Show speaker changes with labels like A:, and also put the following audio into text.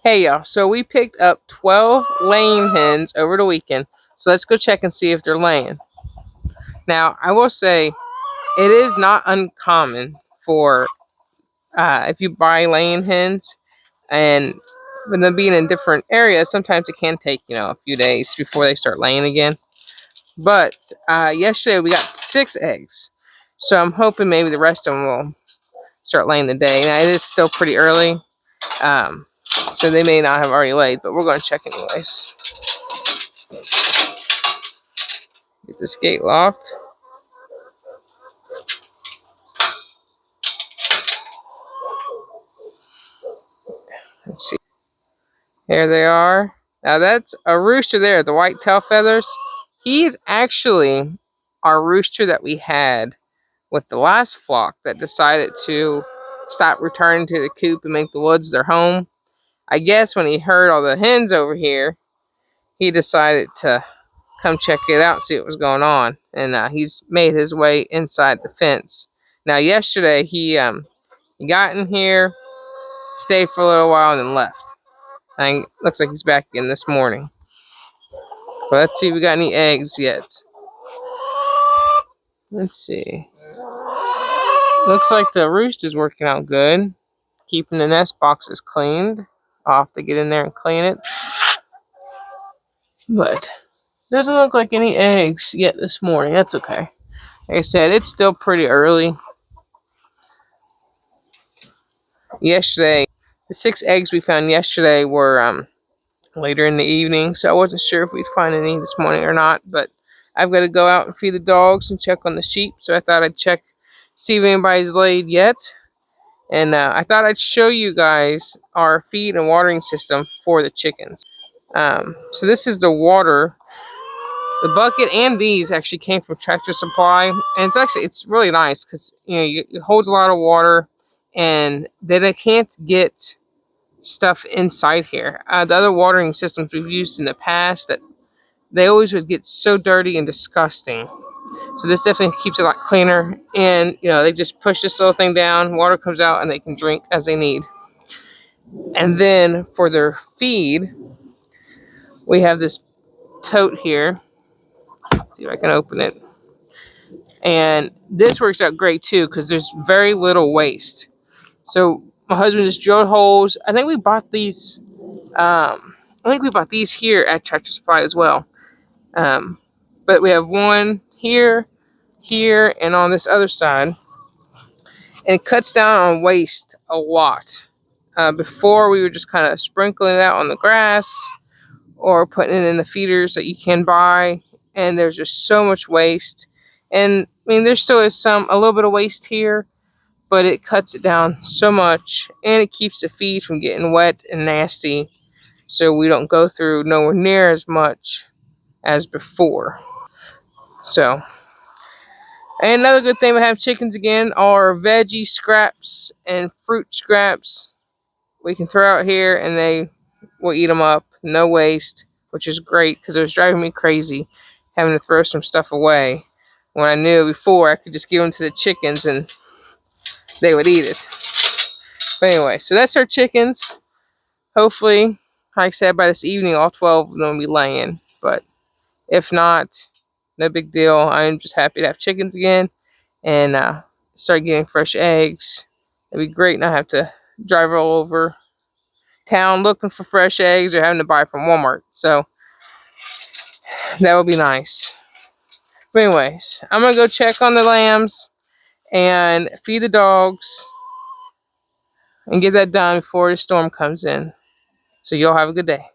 A: Hey y'all, so we picked up 12 laying hens over the weekend. So let's go check and see if they're laying. Now, I will say it is not uncommon for if you buy laying hens and with them being in different areas, sometimes it can take, a few days before they start laying again. But yesterday we got 6 eggs. So I'm hoping maybe the rest of them will start laying today. Now, it is still pretty early. Um, so they may not have already laid, but we're going to check anyways. Get this gate locked. Let's see. There they are. Now that's a rooster there, the white tail feathers. He's actually our rooster that we had with the last flock that decided to stop returning to the coop and make the woods their home. I guess when he heard all the hens over here, he decided to come check it out and see what was going on. And he's made his way inside the fence. Now yesterday he got in here, stayed for a little while, and then left. And looks like he's back in this morning. But let's see if we got any eggs yet. Let's see. Looks like the roost is working out good. Keeping the nest boxes cleaned. I'll have to get in there and clean it. But doesn't look like any eggs yet this morning. That's okay. Like I said, it's still pretty early. Yesterday, the 6 eggs we found yesterday were later in the evening, so I wasn't sure if we'd find any this morning or not, but I've got to go out and feed the dogs and check on the sheep, so I thought I'd check, see if anybody's laid yet. And I thought I'd show you guys our feed and watering system for the chickens. So this is the water. The bucket and these actually came from Tractor Supply, and it's really nice because it holds a lot of water, and then I can't get stuff inside here. The other watering systems we've used in the past, that they always would get so dirty and disgusting. So this definitely keeps it a lot cleaner. And they just push this little thing down, water comes out, and they can drink as they need. And then for their feed, we have this tote here. Let's see if I can open it. And this works out great too because there's very little waste. So my husband just drilled holes. I think we bought these. Here at Tractor Supply as well. But we have one here, and on this other side. And it cuts down on waste a lot. Before we were just kind of sprinkling it out on the grass or putting it in the feeders that you can buy. And there's just so much waste. And I mean, there still is a little bit of waste here, but it cuts it down so much, and it keeps the feed from getting wet and nasty, so we don't go through nowhere near as much as before. So, and another good thing we have chickens again are veggie scraps and fruit scraps. We can throw out here and they will eat them up, no waste, which is great because it was driving me crazy having to throw some stuff away when I knew before I could just give them to the chickens and they would eat it. But anyway, so that's our chickens. Hopefully, like I said, by this evening, all 12 of them will be laying. But if not, no big deal. I'm just happy to have chickens again and start getting fresh eggs. It'd be great not have to drive all over town looking for fresh eggs or having to buy from Walmart. So that would be nice. But anyways, I'm going to go check on the lambs and feed the dogs and get that done before the storm comes in. So y'all have a good day.